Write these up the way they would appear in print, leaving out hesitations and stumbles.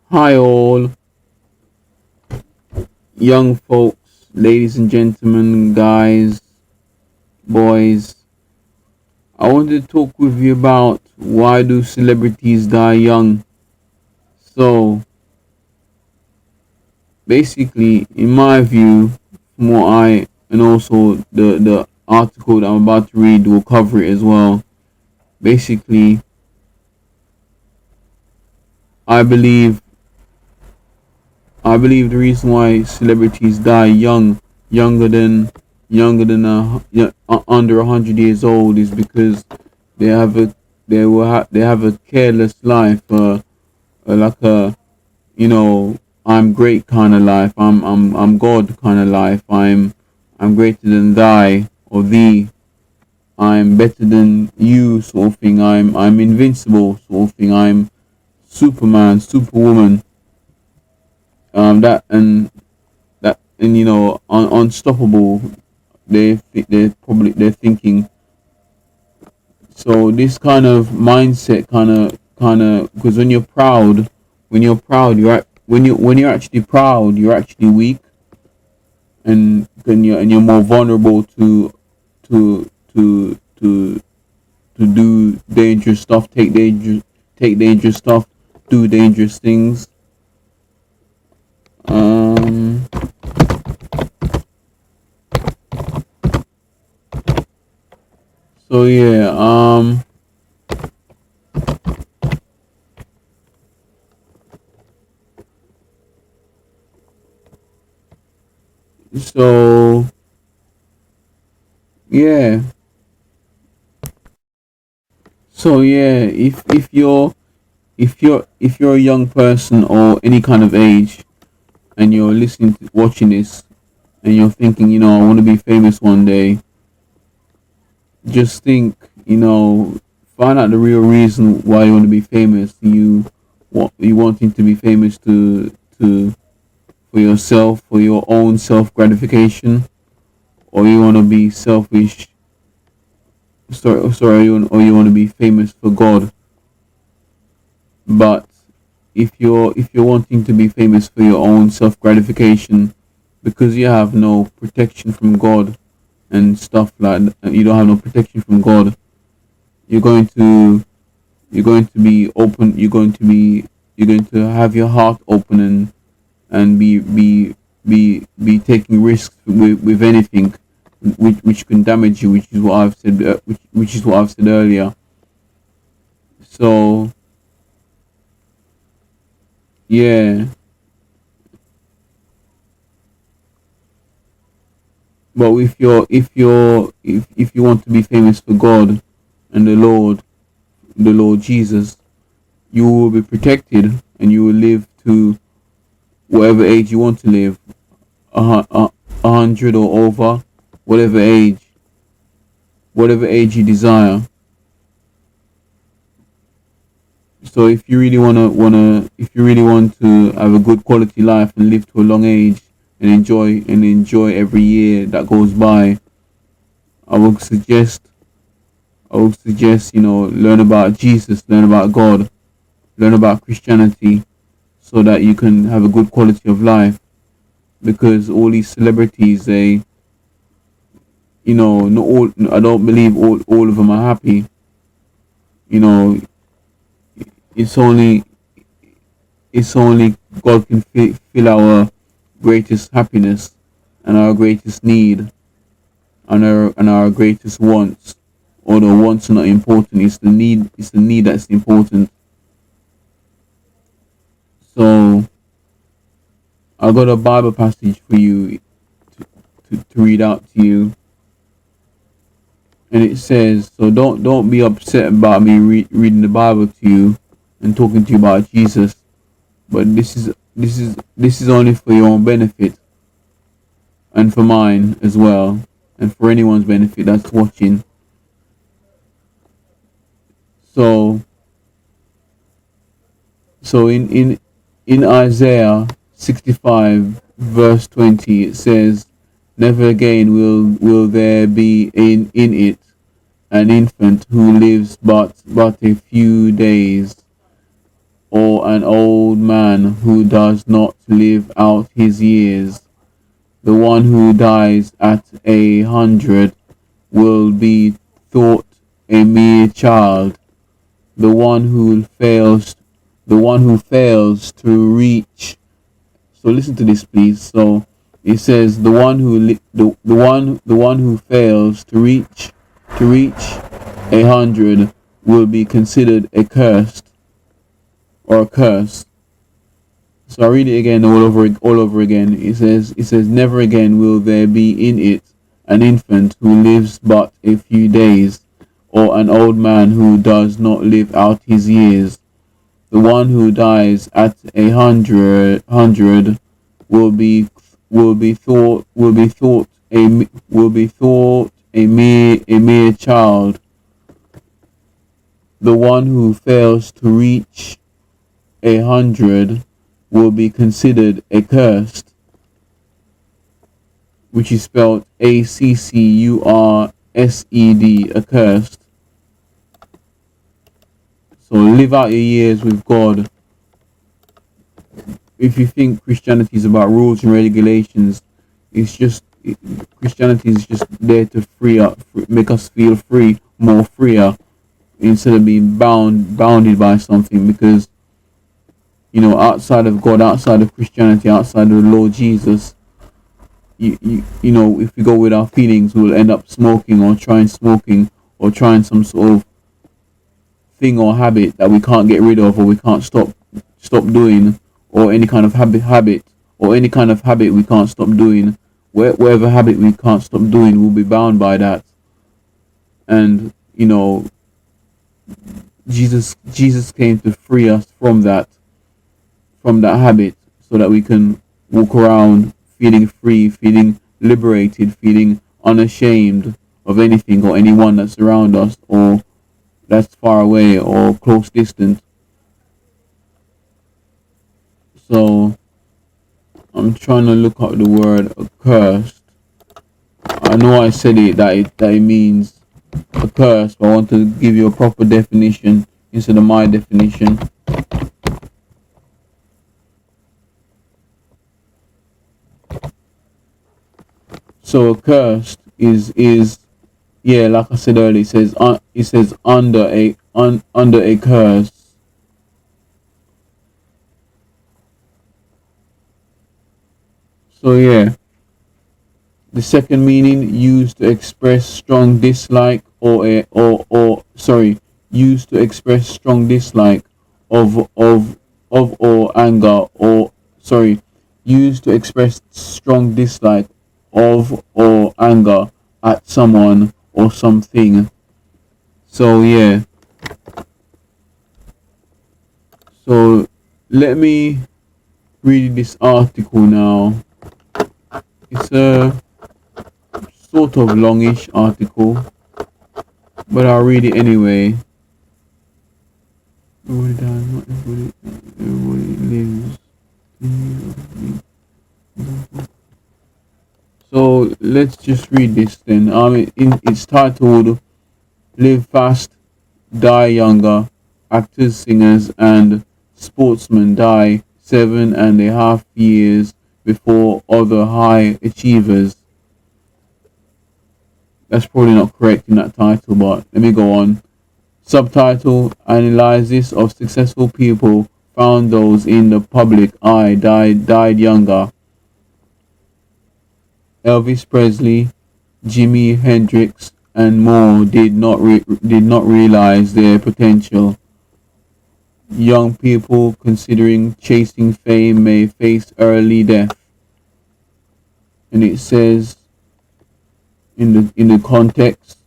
Hi, all young folks, ladies and gentlemen, guys, boys. I wanted to talk with you about why do celebrities die young. So, basically, in my view, from what I and also the article that I'm about to read will cover it as well. Basically, I believe I believe the reason why celebrities die young, younger than under 100 years old, is because they have a they have a careless life, like a you know I'm great kind of life. I'm God kind of life. I'm greater than thy or thee. I'm better than you sort of thing. I'm invincible sort of thing. I'm Superman, Superwoman. That and unstoppable. They're thinking. So this kind of mindset, kind of, because when you're actually proud, you're actually weak, and you're more vulnerable to to to to do dangerous stuff, take dangerous stuff, do dangerous things. Um. So yeah. So yeah. So yeah. If you're a young person or any kind of age, and you're watching this, and you're thinking, I want to be famous one day, just think, find out the real reason why you want to be famous. You wanting to be famous to for yourself, for your own self gratification, or you want to be selfish. Or you want to be famous for God. But if you're wanting to be famous for your own self gratification, because you have no protection from God and stuff like that, you don't have no protection from God, you're going to be open. You're going to have your heart open, and be taking risks with anything, which can damage you, which is what I've said, which is what I've said earlier. So yeah. But if you want to be famous for God and the Lord Jesus, you will be protected, and you will live to whatever age you want to live, a hundred or over, whatever age, whatever age you desire. So if you really want to have a good quality life and live to a long age, and enjoy every year that goes by, I would suggest learn about Jesus, learn about God, learn about Christianity, so that you can have a good quality of life. Because all these celebrities, they, not all, I don't believe all of them are happy. You know, it's only it's only God can fill our greatest happiness, and our greatest need, and our greatest wants. Although wants are not important, it's the need that's important. So I got a Bible passage for you to read out to you, and it says, so don't be upset about me reading the Bible to you and talking to you about Jesus, but this is only for your own benefit, and for mine as well, and for anyone's benefit that's watching. So in Isaiah 65 verse 20, it says, never again will there be in it an infant who lives but a few days, or an old man who does not live out his years. The one who dies at 100 will be thought a mere child. The one who fails, the one who fails to reach. So listen to this, please. So it says the one who fails to reach 100 will be considered a cursed or a curse. So I read it again all over again. It says never again will there be in it an infant who lives but a few days, or an old man who does not live out his years. The one who dies at 100 will be thought a mere child. The one who fails to reach 100 will be considered accursed, which is spelled ACCURSED, accursed. So live out your years with God. If you think Christianity is about rules and regulations, Christianity is just there to free up, make us feel free, more freer, instead of being bounded by something. Because outside of God, outside of Christianity, outside of the Lord Jesus, if we go with our feelings, we'll end up smoking or trying some sort of thing or habit that we can't get rid of, or we can't stop doing, or any kind of habit we can't stop doing. Whatever habit we can't stop doing, we'll be bound by that. And Jesus came to free us from that habit, so that we can walk around feeling free, feeling liberated, feeling unashamed of anything or anyone that's around us, or that's far away or close distant. So I'm trying to look up the word accursed. I know I said that it means accursed, but I want to give you a proper definition instead of my definition. So accursed is like I said earlier, it says under a curse. So the second meaning, used to express strong dislike used to express strong dislike of or anger, used to express strong dislike of or anger at someone or something. So so let me read this article now. It's a sort of longish article, but I'll read it anyway. Everybody lives. So let's just read this then. It's titled "Live Fast, Die Younger. Actors, singers, and sportsmen die 7.5 years before other high achievers." That's probably not correct in that title, but let me go on. Subtitle: Analysis of successful people found those in the public eye died younger. Elvis Presley, Jimi Hendrix, and more did not realize their potential. Young people considering chasing fame may face early death. And it says in the context,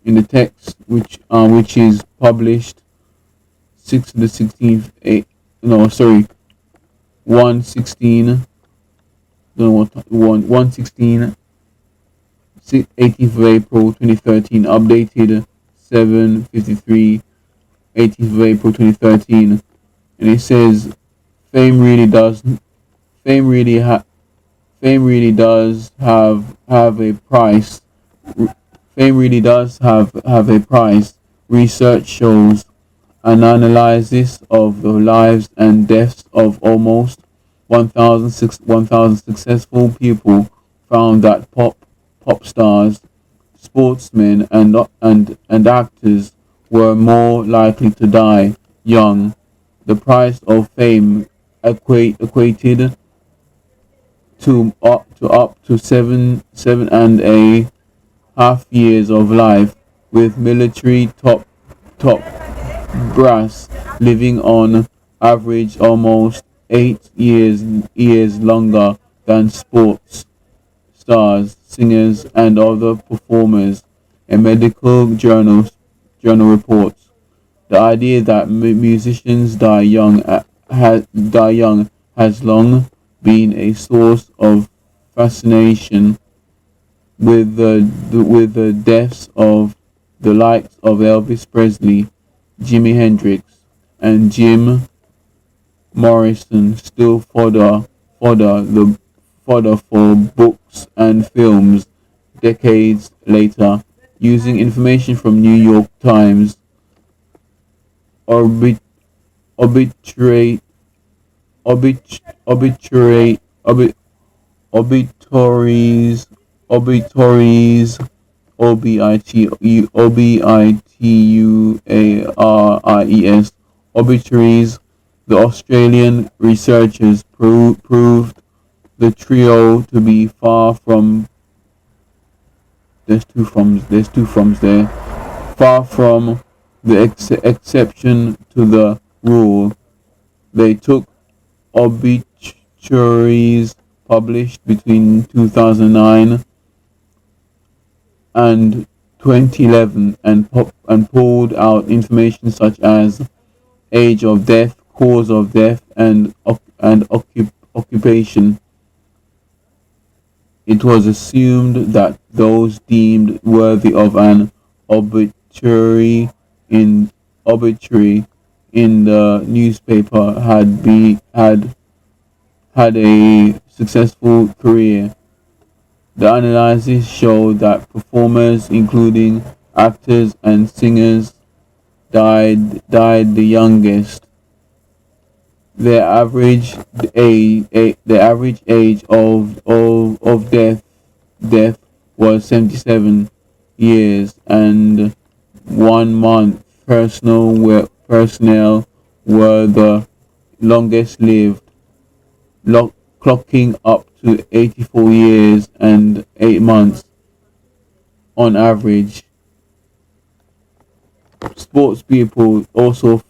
in the text, which is published 116. 116, 18th of April 2013, updated 7:53, 18th of April 2013, and it says fame really does have a price. Fame really does have a price. Research shows An analysis of the lives and deaths of almost 1,000 successful people found that pop stars, sportsmen, and actors were more likely to die young. The price of fame equated to up to seven and a half years of life, with military top brass living on average almost 8 years longer than sports stars, singers, and other performers. A medical journal reports the idea that musicians die young has long been a source of fascination, with the deaths of the likes of Elvis Presley, Jimi Hendrix, and Jim Morrison still the fodder for books and films decades later. Using information from New York Times obit, obituary obituary obit, obituaries obituaries obituaries obituaries. The Australian researchers proved the trio to be far from there's two froms there, far from the exception to the rule. They took obituaries published between 2009 and 2011 and pulled out information such as age of death, cause of death, and occupation. It was assumed that those deemed worthy of an obituary in obituary in the newspaper had a successful career. The analysis showed that performers, including actors and singers, died the youngest. The average age of death was 77 years and 1 month. Personnel were the longest lived, clocking up to 84 years and 8 months on average. Sports people also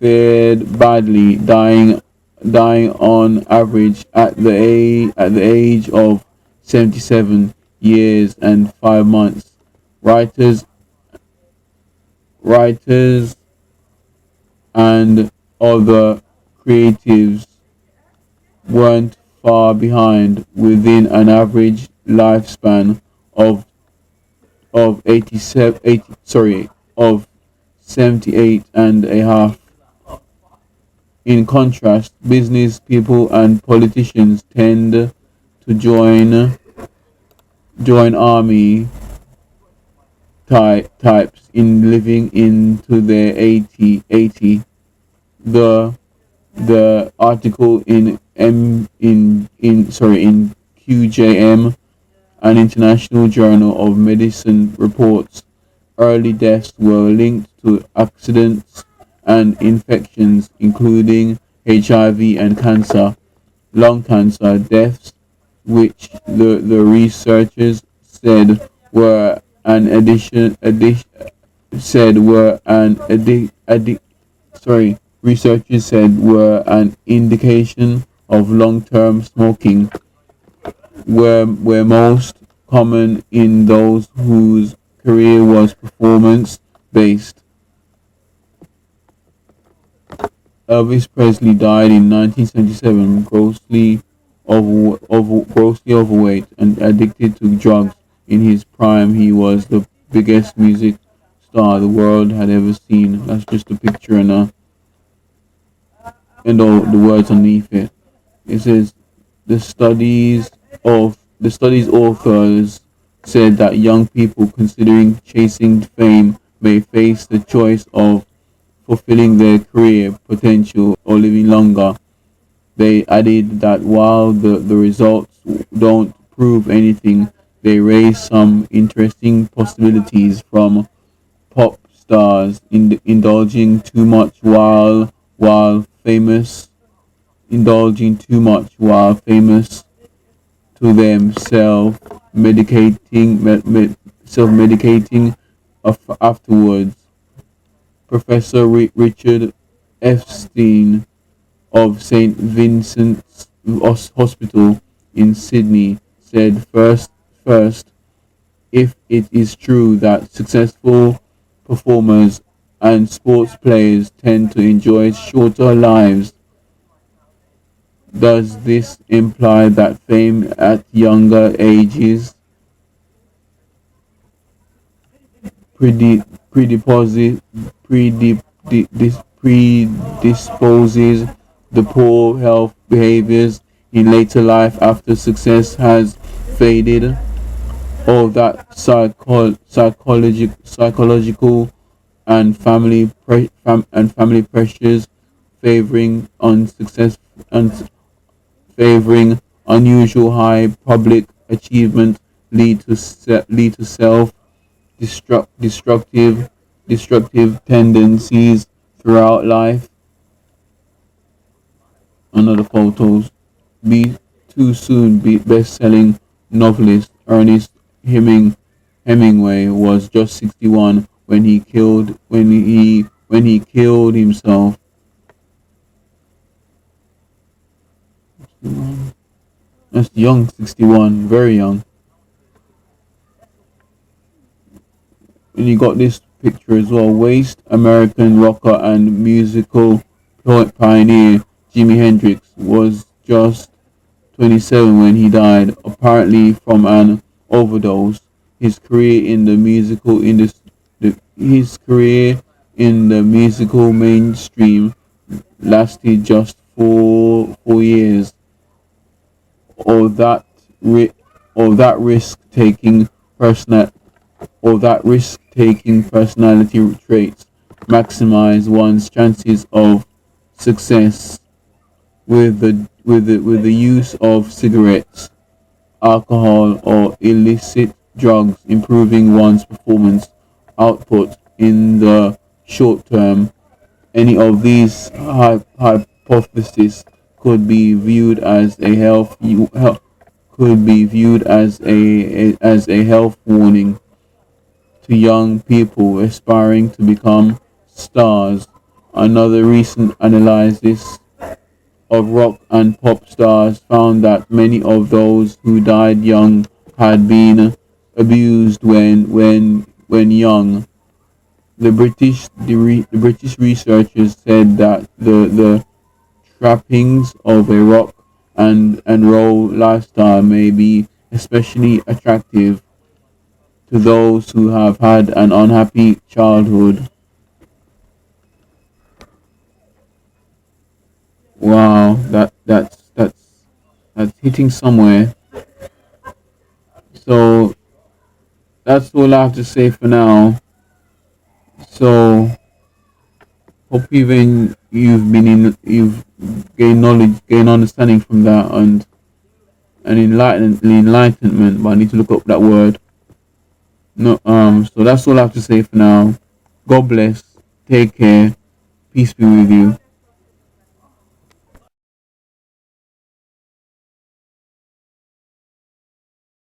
fared badly, dying on average at the age of 77 years and 5 months. Writers writers and other creatives weren't far behind, within an average lifespan of 87 80 sorry of 78 and a half. In contrast, business people and politicians tend to join army types in living into their 80. The the article in QJM, an international journal of medicine, reports early deaths were linked to accidents and infections, including HIV and cancer. Lung cancer deaths, which the researchers said were an said were an researchers said were an indication of long-term smoking, were most common in those whose career was performance based. Elvis Presley died in 1977, grossly overweight and addicted to drugs. In his prime, he was the biggest music star the world had ever seen. That's just a picture and all the words underneath it. It says the study's authors said that young people considering chasing fame may face the choice of fulfilling their career potential or living longer. They added that while the results don't prove anything, they raise some interesting possibilities from pop stars indulging too much while famous, indulging too much while famous to themselves, self-medicating afterwards. Professor Richard Epstein of St. Vincent's Hospital in Sydney said first, if it is true that successful performers and sports players tend to enjoy shorter lives, does this imply that fame at younger ages predi- predisposes predisposes the poor health behaviors in later life after success has faded, or that psychological and family pressures favoring unsuccess and favoring unusual high public achievement lead to self destructive tendencies throughout life. Another photos. Be too soon be best-selling novelist Ernest Hemingway was just 61 when he killed himself. That's young, 61, very young. And you got this picture as well. Waste American rocker and musical pioneer Jimi Hendrix was just 27 when he died, apparently from an overdose. His career in the musical industry, his career in the musical mainstream lasted just four years. Or that ri- or that risk taking person that risk-taking personality traits maximize one's chances of success with the use of cigarettes, alcohol, or illicit drugs, improving one's performance output in the short term. Any of these hypotheses could be viewed as a as a health warning to young people aspiring to become stars. Another recent analysis of rock and pop stars found that many of those who died young had been abused when young. The British researchers said that the trappings of a rock and roll lifestyle may be especially attractive to those who have had an unhappy childhood. Wow, that's hitting somewhere. So that's all I have to say for now. So hope you've gained knowledge, gained understanding from that, and enlightenment. But I need to look up that word. No, so that's all I have to say for now. God bless. Take care. Peace be with you.